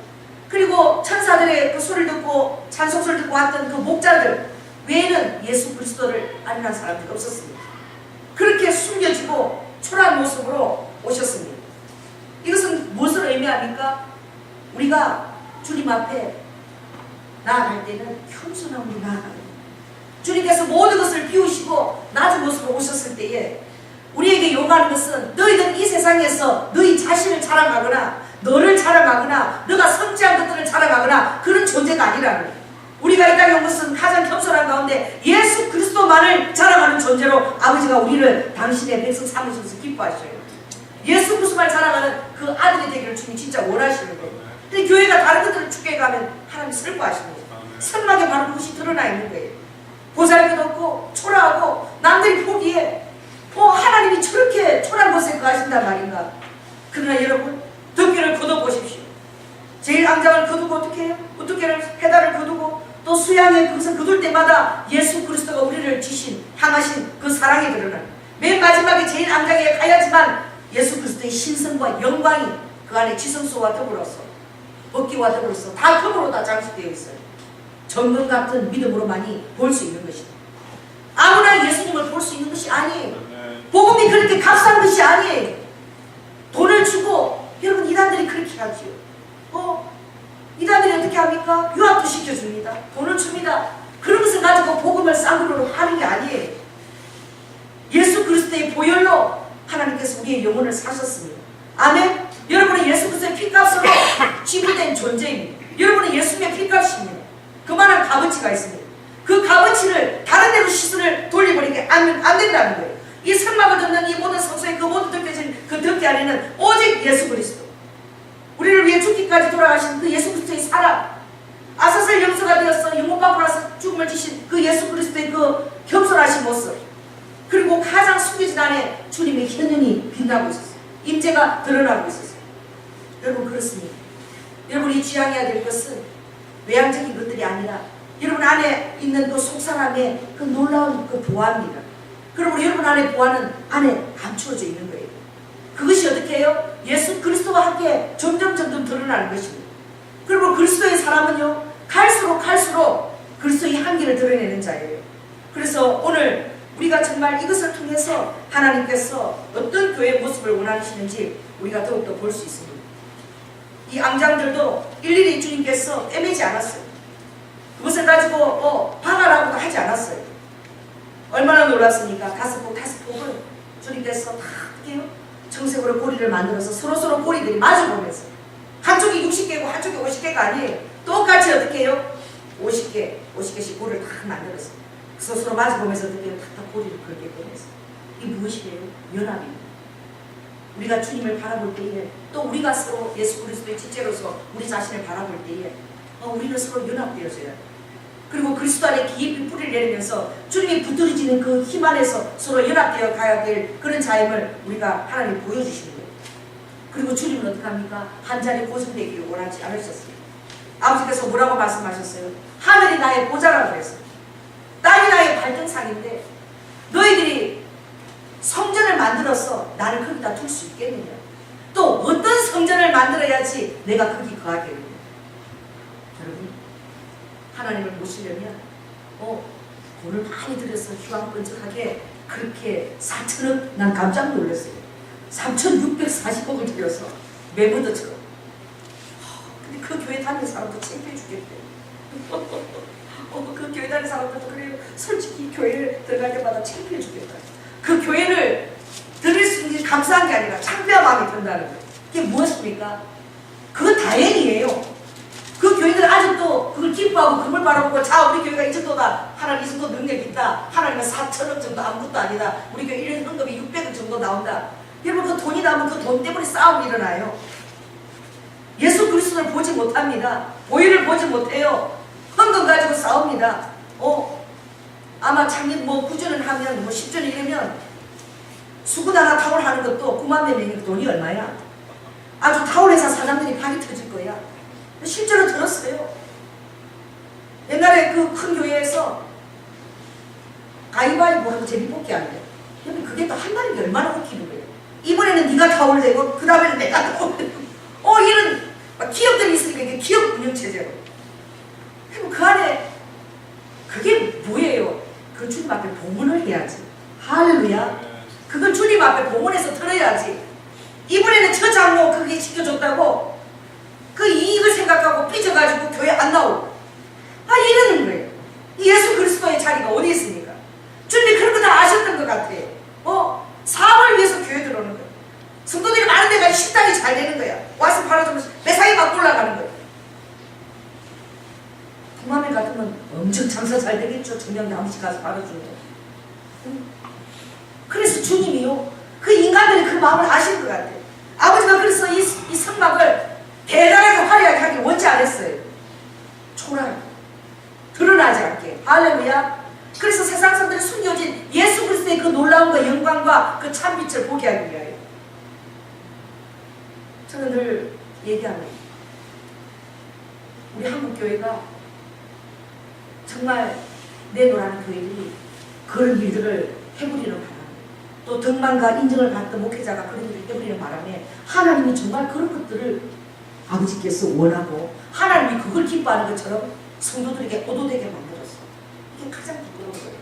그리고 천사들의 그 소리를 듣고 찬송소를 듣고 왔던 그 목자들 외에는 예수 그리스도를 아는 사람들이 없었습니다. 그렇게 숨겨지고 초라한 모습으로 오셨습니다. 이것은 무엇을 의미합니까? 우리가 주님 앞에 나아갈 때는 겸손함으로 나아가는 거예요. 주님께서 모든 것을 비우시고 낮은 모습으로 오셨을 때에 우리에게 요구하는 것은 너희들은 이 세상에서 너희 자신을 자랑하거나 너를 자랑하거나 너가 성취한 것들을 자랑하거나 그런 존재가 아니라는 거예요. 우리가 이 땅에 온 것은 가장 겸손한 가운데 예수 그리스도만을 자랑하는 존재로 아버지가 우리를 당신의 백성 삼으셔서 기뻐하셔요. 예수 그리스도만 자랑하는 그 아들이 되기를 주님이 진짜 원하시는 거예요. 근데 교회가 다른 것들을 죽게 가면 하나님 슬퍼하시는 거예요. 성막에 바로 그것이 드러나 있는 거예요. 보살기도 없고 초라하고 남들이 보기에 하나님이 저렇게 초라한 곳에 거하신단 말인가. 그러나 여러분 덮개를 걷어보십시오. 제1앙장을 거두고 어떻게 해요? 어떻게를 해달을 거두고 또 수양의 그것을 거둘 때마다 예수 그리스도가 우리를 향하신 그 사랑이 드러나요. 맨 마지막에 제1앙장에 가야지만 예수 그리스도의 신성과 영광이 그 안에 지성소와 더불어서 법기와 더불어서 다 톱으로 다 장식되어 있어요. 정금 같은 믿음으로만이 볼 수 있는 것입니다. 아무나 예수님을 볼 수 있는 것이 아니에요. 복음이 그렇게 값싼 것이 아니에요. 돈을 주고, 여러분 이단들이 그렇게 하지요. 이단들이 어떻게 합니까? 유학도 시켜줍니다. 돈을 줍니다. 그런 것을 가지고 복음을 싸구려로 하는 게 아니에요. 예수 그리스도의 보혈로 하나님께서 우리의 영혼을 사셨습니다. 아멘. 여러분은 예수 그리스도의 피값으로 지불된 존재입니다. 여러분은 예수님의 피값입니다. 그만한 값어치가 있습니다. 그 값어치를 다른 데로 시선을 돌려버리게 안 된다는 거예요. 이 선막을 듣는 이 모든 성소의 그 모든 덮여진 그 덮개 안에는 오직 예수 그리스도, 우리를 위해 죽기까지 돌아가신 그 예수 그리스도의 사랑, 아사슬 염소가 되어서 영혼 받고 나서 죽음을 지신 그 예수 그리스도의 그 겸손하신 모습, 그리고 가장 숨겨진 안에 주님의 현현이 빛나고 있었어요. 임재가 드러나고 있었어요. 여러분 그렇습니다. 여러분이 지향해야 될 것은 외향적인 것들이 아니라 여러분 안에 있는 그 속사람의 그 놀라운 그 보화입니다. 그러므로 여러분 안에 보화는 안에 감추어져 있는 거예요. 그것이 어떻게 해요? 예수 그리스도와 함께 점점 드러나는 것입니다. 그리고 그리스도의 사람은요, 갈수록 그리스도의 향기를 드러내는 자예요. 그래서 오늘 우리가 정말 이것을 통해서 하나님께서 어떤 교회의 모습을 원하시는지 우리가 더욱더 볼 수 있습니다. 이 앙장들도 일일이 주님께서 꿰매지 않았어요. 그것을 가지고 박아라고도 하지 않았어요. 얼마나 놀랐습니까? 5폭을 주님께서 다 어떻게요? 정색으로 고리를 만들어서 서로 고리들이 마주보면서, 한쪽이 60개고 한쪽이 50개가 아니에요. 똑같이 어떻게 해요? 50개씩 고리를 다 만들었어요. 서로 마주보면서 어떻게 해요? 다 고리를 걸게 되면서. 이게 무엇이래요? 연합입니다. 우리가 주님을 바라볼 때에, 또 우리가 서로 예수 그리스도의 지체로서 우리 자신을 바라볼 때에 우리는 서로 연합되어져야 돼요. 그리고 그리스도 안에 깊이 뿌리를 내리면서 주님이 붙들어지는 그 힘 안에서 서로 연합되어 가야 될 그런 자임을 우리가 하나님 보여주시는 거예요. 그리고 주님은 어떻게 합니까? 한 자리 고정되기를 원하지 않으셨어요. 아버지께서 뭐라고 말씀하셨어요? 하늘이 나의 보좌라고 그랬어요. 땅이 나의 발등상인데 너희들이 성전을 만들어서 나를 거기다 둘 수 있겠느냐? 또 어떤 성전을 만들어야지 내가 거기 거하겠느냐? 여러분, 하나님을 모시려면 돈을 많이 들여서 희망번쩍하게 그렇게 4천억, 난 깜짝 놀랐어요. 3,640억을 들여서 매부더처럼. 근데 그 교회 다니는 사람도 창피해 죽겠대. 그 교회 다니는 사람들도 그래요. 솔직히 교회를 들어갈 때마다 창피해 죽겠다. 그 교회를 들을 수 있는 감사한 게 아니라 창피한 마음이 든다는 거예요. 이게 무엇입니까? 그건 다행이에요. 그 교회들은 아직도 그걸 기뻐하고 그걸 바라보고, 자, 우리 교회가 이 정도다. 하나님 이 정도 능력이 있다. 하나님은 4천억 정도 아무것도 아니다. 우리 교회 1년 헌금이 600억 정도 나온다. 여러분, 그 돈이 나오면 그 돈 때문에 싸움이 일어나요. 예수 그리스도를 보지 못합니다. 보혈을 보지 못해요. 헌금 가지고 싸웁니다. 아마 작년 구전을 하면 10전을 이러면 수군 하나 타월하는 것도 9만 몇 명이 돈이 얼마야? 아주 타월회사 사장들이 박이 터질 거야. 실제로 들었어요. 옛날에 그 큰 교회에서 가위바위보 하고 제비뽑기 하는데, 그게 또 한다는 게 얼마나 웃기는 거예요. 이번에는 네가 타월 되고 그 다음에는 내가 타월 되고 이런 기업들이 있으니까 이게 기업 운영체제로. 그럼 그 안에 그게 뭐예요? 그 주님 앞에 봉헌을 해야지. 할렐루야. 그걸 주님 앞에 봉헌해서 들어야지. 이번에는 저 장로 그게 시켜줬다고 그 이익을 생각하고 삐져가지고 교회 안 나오고 이러는 거예요. 예수 그리스도의 자리가 어디 있습니까? 주님이 그런 거 다 아셨던 것 같아요. 사업을 위해서 교회 들어오는 거예요. 성도들이 많은 데가 식당이 잘 되는 거야. 와서 팔아주면 매상이 막 올라가는 거예요. 동남에 같으면 엄청 장사 잘 되겠죠. 정녕 아버지 가서 팔아주는 거예요. 그래서 주님이요, 그 인간들이 그 마음을 아시는 것 같아요. 아버지가 그래서 이 성막을 대단하게 화려하게 하길 원치 않았어요. 초라하게 드러나지 않게. 할렐루야. 그래서 세상 사람들이 숨겨진 예수 그리스도의 그 놀라움과 영광과 그 참빛을 보게 하기 위하여. 저는 늘 얘기합니다. 우리 한국교회가 정말 내놓으라는 교회들이 그런 일들을 해버리는 바람에, 또 덕망과 인정을 받던 목회자가 그런 일을 해버리는 바람에 하나님이 정말 그런 것들을 아버지께서 원하고 하나님이 그걸 기뻐하는 것처럼 성도들에게 오도되게 만들었어. 이게 가장 부끄러운 거예요.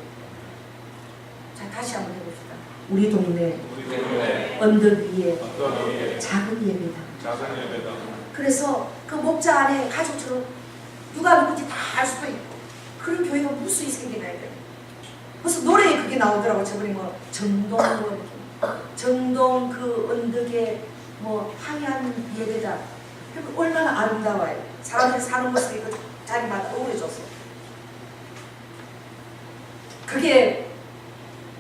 자, 다시 한번 해봅시다. 우리 동네 언덕 위에 작은 예배당. 그래서 그 목자 안에 가족처럼 누가 누군지 다 알 수도 있고 그런 교회가 무수히 생겨나야 돼요. 그래서 노래에 그게 나오더라고. 저번에 뭐 정동 정동 그 언덕에 뭐 항해한 예배당. 얼마나 아름다워요. 사람들이 사는 모습이 그 자리마다 어우러져서. 그게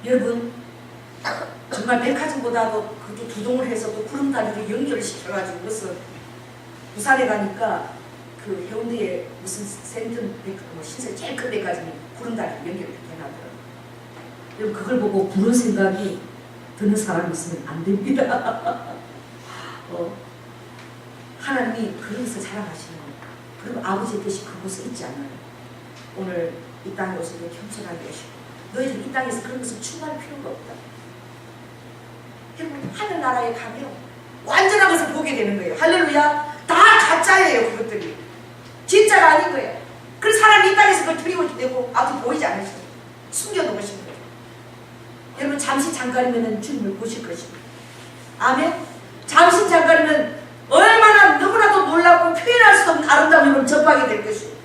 여러분 정말 백화점보다도 그것도 두동을 해서 또 구름다리를 연결시켜가지고 그래서 부산에 가니까 그 해운대에 무슨 센터 뭐 신세 제일 큰 데까지 구름다리를 연결해놨더라고요. 여러분 그걸 보고 부른 생각이 드는 사람이 있으면 안 됩니다. 하나님이 그러면서 자랑하시는 거예요. 그리고 아버지의 뜻이 그곳에 있지 않나요? 오늘 이 땅에 오실 때 겸손하게 오시고 너희들 이 땅에서 그런 것을 추구할 필요가 없다. 여러분 하늘나라에 가면 완전한 것을 보게 되는 거예요. 할렐루야. 다 가짜예요. 그것들이 진짜가 아닌 거예요. 그래서 사람이 이 땅에서 그걸 드리워내고 아주 보이지 않으시고 숨겨놓으신 거예요. 여러분 잠시 잠깐이면 주님을 보실 것입니다. 아멘. 잠시 잠깐이면 얼마나 너무나도 놀랍고 표현할 수 없는 아름다움을 접하게 될 것이에요.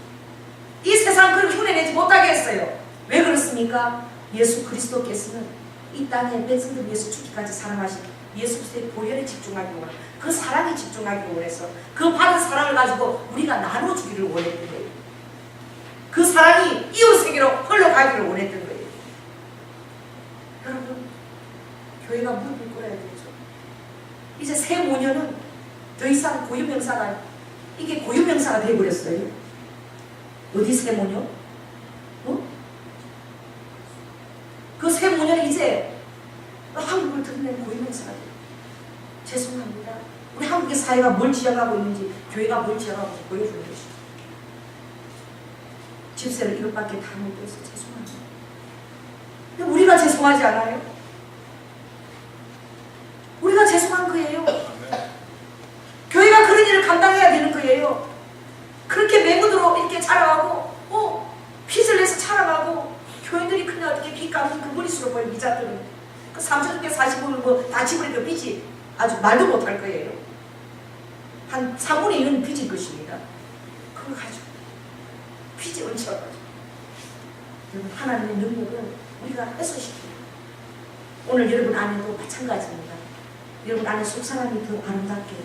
이 세상 그렇게 흉내내지 못하게 했어요. 왜 그렇습니까? 예수 그리스도께서는 이 땅에 백성들 위해서 죽기까지 사랑하신 예수 그리스도의 보혈에 집중하기 원해서 그 사랑에 집중하기 원해서 그 받은 사랑을 가지고 우리가 나눠주기를 원했던 거예요. 그 사랑이 이웃에게로 흘러가기를 원했던 거예요. 여러분 교회가 무릎을 꿇어야 되죠. 이제 새 모녀는 더 이상 고유명사가 이게 고유명사가 되어버렸어요. 어디 새 모녀? 그 새 모녀는 이제 한국을 드러낸 고유명사가 돼요. 죄송합니다. 우리 한국의 사회가 뭘 지향하고 있는지 교회가 뭘 지향하고 있는지 보여주는 것이죠. 집세를 이것밖에 다 못해서 죄송합니다. 근데 우리가 죄송하지 않아요? 우리가 죄송한 거예요. 교회가 그런 일을 감당해야 되는 거예요. 그렇게 매무드로 이렇게 자랑하고 빚을 내서 자랑하고 교인들이 그냥 어떻게 빚 갚는 그 무리수로 보여 미자들은 그 3,640원을 뭐 다 지불해도 빚이 아주 말도 못할 거예요. 한 3분의 1은 빚일 것입니다. 그걸 가지고 빚이 얹혀가지고 여러분 하나님의 능력은 우리가 해소시킵니다. 오늘 여러분 안에도 마찬가지입니다. 여러분 안에 속사람이 더 아름답게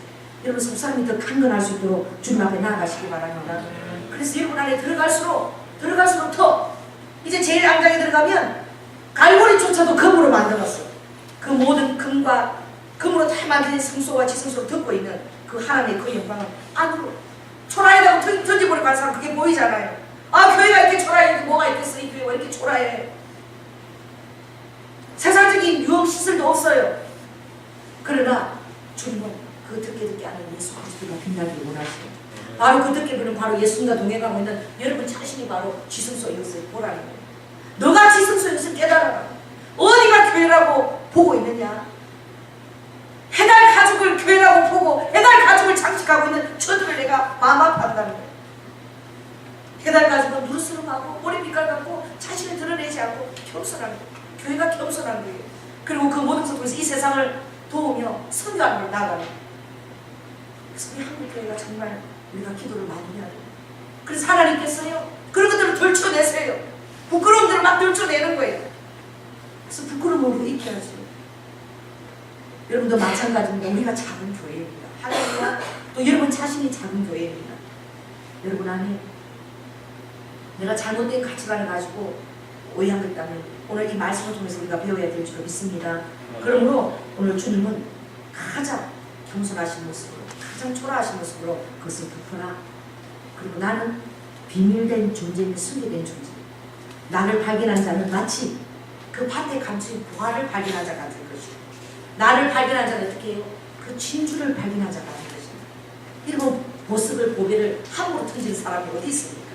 여러분 속사람이 더 강건할 수 있도록 주님 앞에 나아가시기 바랍니다. 그래서 여러분 안에 들어갈수록 더 이제 제일 안장에 들어가면 갈고리조차도 금으로 만들었어. 그 모든 금으로 다 만든 성소와 지성소를 덮고 있는 그 하나님의 그 영광을 안으로 초라해라고 던져버리고 간 사람 그게 보이잖아요. 아 교회가 이렇게 초라해 뭐가 있겠어. 이 교회가 이렇게 초라해. 세상적인 유흥 시설도 없어요. 그러나 주님은 그 듣게 하는 예수 그리스도가 빛나기를 원하시고 바로 그 듣게 보는 바로 예수님과 동행하고 있는 여러분 자신이 바로 지성소 이것을 보라는 거예요. 너가 지성소 이것을 깨달아라. 어디가 교회라고 보고 있느냐. 해달 가족을 교회라고 보고 해달 가족을 장식하고 있는 저들을 내가 마음 아파한다는 거예요. 해달 가족은 무르스름하고 머리빛깔 갖고 자신을 드러내지 않고 겸손한 거예요. 교회가 겸손한 거예요. 그리고 그 모든 속에서 이 세상을 도우며 선교하는 걸 나가는 거예요. 그래서 우리 한국교회가 정말 우리가 기도를 많이 해야 돼요. 그래서 하나님께서요 그런 것들을 들춰내세요. 부끄러움들을 막 들춰내는 거예요. 그래서 부끄러움을 우리가 잊게 하세요. 여러분도 마찬가지입니다. 우리가 작은 교회입니다. 하나님과 또 여러분 자신이 작은 교회입니다. 여러분 안에 내가 잘못된 가치관을 가지고 오해한 것 있다면 오늘 이 말씀을 통해서 우리가 배워야 될 줄 믿습니다. 그러므로 오늘 주님은 가장 겸손하신 모습으로 가장 초라하신 모습으로 그것을 덮어라. 그리고 나는 비밀된 존재이며 숨겨된 존재. 나를 발견한 자는 마치 그 밭에 감추인 보화를 발견한 자 같은 것이고 나를 발견한 자는 어떻게 해요? 그 진주를 발견한 자 같은 것입니다. 이런 보석을 보배를 함부로 던지는 사람이 어디 있습니까?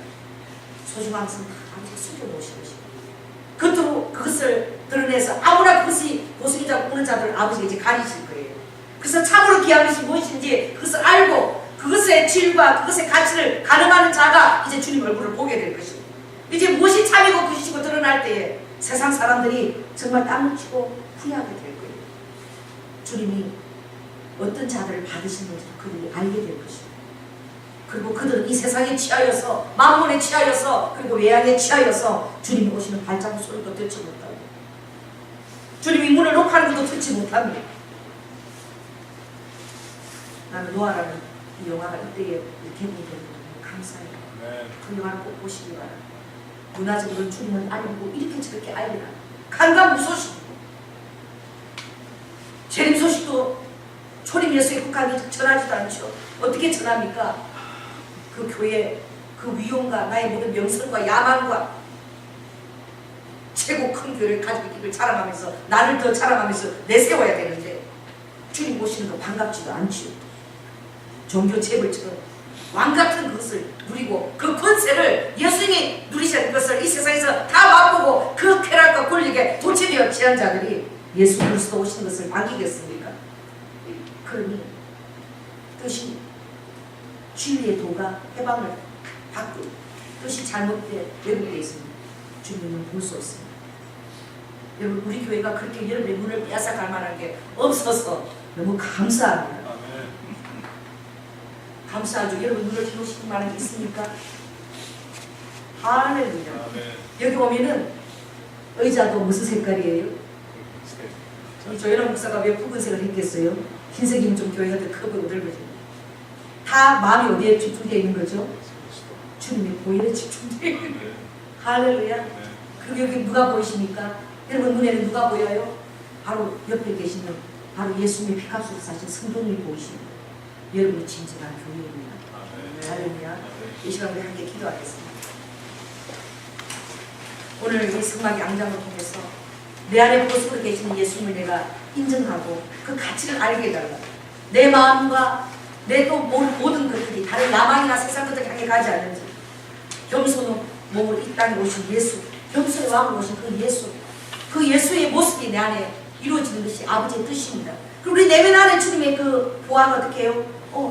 소중한 것은 다 아무튼 숨겨놓으신 것입니다. 겉으로 그것을 드러내서 아무나 그것이 보석이라고 보는 자들을 아버지가 이제 가리실 거예요. 그래서 참으로 귀한 것이 무엇인지 그것을 알고 그것의 질과 그것의 가치를 가늠하는 자가 이제 주님 얼굴을 보게 될 것입니다. 이제 무엇이 참이고 그것이고 드러날 때에 세상 사람들이 정말 땅을 치고 후회하게 될 거예요. 주님이 어떤 자들을 받으시는지 그들이 알게 될 것입니다. 그리고 그들은 이 세상에 취하여서, 만문에 취하여서, 그리고 외양에 취하여서 주님이 오시는 발자국 소리도 듣지 못하고, 주님이 문을 녹하는 것도 듣지 못합니다. 나는 노아라는 이 영화가 이때에 개봉이 되는 거 감사해요. 그 영화를 꼭 보시기 바랍니다. 문화적으로 주님을 알고 이렇게 저렇게 알리라. 강간무소식, 재림 소식도 초림 예수의 국한이 전하지도 않죠. 어떻게 전합니까? 그 교회 그 위용과 나의 모든 명성과 야망과 최고 큰 교회를 가지고 있기를 자랑하면서 나를 더 자랑하면서 내세워야 되는데 주님 보시는 거 반갑지도 않죠. 종교 재벌처럼 왕같은 것을 누리고 그 권세를 예수님이 누리신 것을 이 세상에서 다 맛보고 그 쾌락과 권력에 도취되어 취한 자들이 예수 그리스도 오신 것을 반기겠습니까? 그러니 뜻이 진리의 도가 해방을 받고 뜻이 잘못되어 왜곡되어 있습니다. 주님은 볼 수 없습니다. 여러분 우리 교회가 그렇게 여러분의 문을 빼앗아갈 만한 게 없어서 너무 감사합니다. 감사하죠. 여러분 눈을 비우시는 만한 게 있습니까? 할렐루야. 여기 오면은 의자도 무슨 색깔이에요? 조연한 목사가 왜 붉은색을 했겠어요? 흰색이면 좀 교회가 더 크고 넓어집니다. 다 마음이 어디에 집중되어 있는 거죠? 주님의 보혈에 집중되어 있는 거예요. 할렐루야. 그리고 여기 누가 보이십니까? 여러분 눈에는 누가 보여요? 바로 옆에 계시는 바로 예수님의 피값으로 사신 성도님이 보이십니다. 여러분이 진정한 교회입니다. 할렐루야. 이 시간 우리 함께 기도하겠습니다. 오늘 이 성막 양장을 통해서 내 안에 보석으로 계시는 예수님을 내가 인정하고 그 가치를 알게 해달라. 내 마음과 내 또 모든 것들이 다른 야망이나 세상 것들 향해 가지 않는지 겸손한 몸을 이 땅에 오신 예수, 겸손의 왕으로 오신 그 예수의 모습이 내 안에 이루어지는 것이 아버지의 뜻입니다. 그리고 우리 내면 안에 주님의 그 보화가 어떻게 해요?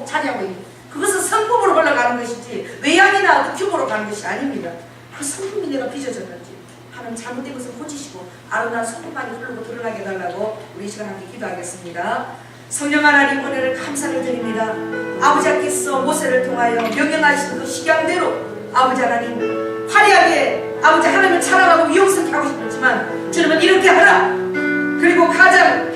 차지하고 있는 그것은 성품으로 올라가는 것이지 외양이나 어떤 규모로 가는 것이 아닙니다. 그 성품이 내가 빚어졌는지 하나님 잘못된 것을 고치시고 아름다운 성품만이 흐르고 드러나게 해달라고 우리 이 시간 함께 기도하겠습니다. 성령 하나님 은혜를 감사를 드립니다. 아버지께서 모세를 통하여 명령하신 그 식양대로 아버지 하나님 화려하게 아버지 하나님을 찬양하고 위용스럽게 하고 싶었지만 주님은 이렇게 하라. 그리고 가장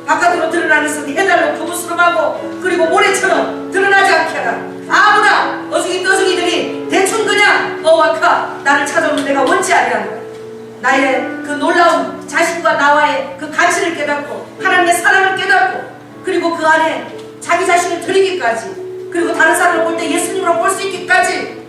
바깥으로 드러나는 성이 해달로 거부스름하고 그리고 모래처럼 드러나지 않게 하라. 아무나 어중이 떠중이들이 대충 그냥 어와카 나를 찾아오는 내가 원치 아니하노라. 나의 그 놀라운 자신과 나와의 그 가치를 깨닫고 하나님의 사랑을 깨닫고 그리고 그 안에 자기 자신을 드리기까지 그리고 다른 사람을 볼 때 예수님으로 볼 수 있기까지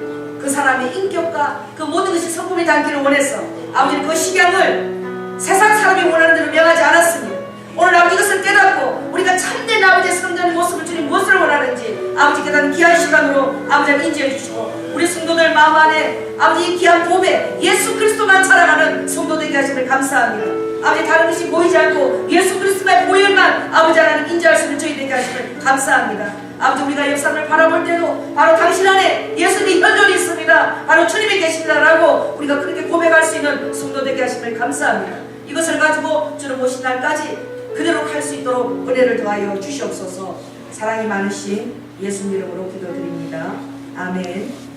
그 사람의 인격과 그 모든 것이 성품이 담기를 원해서 아버지는 그 식양을 세상 사람이 원하는 대로 명하지 않았습니다. 오늘 아버지 이것을 깨닫고 우리가 참된 아버지의 성전의 모습을 주님 무엇을 원하는지 아버지 깨닫는 귀한 시간으로 아버지를 인지해 주시고 우리 성도들 마음 안에 아버지 이 귀한 봄에 예수 그리스도만 자랑하는 성도 되게 하심을 감사합니다. 아버지 다른 것이 보이지 않고 예수 그리스도의 보혈만 아버지 하나님 인지할 수 있는 저희 되게 하심을 감사합니다. 아버지 우리가 역사를 바라볼 때도 바로 당신 안에 예수님이 현존이 있습니다. 바로 주님이 계십니다라고 우리가 그렇게 고백할 수 있는 성도 되게 하심을 감사합니다. 이것을 가지고 주는 오신 날까지 그대로 갈 수 있도록 은혜를 더하여 주시옵소서. 사랑이 많으신 예수님 이름으로 기도드립니다. 아멘.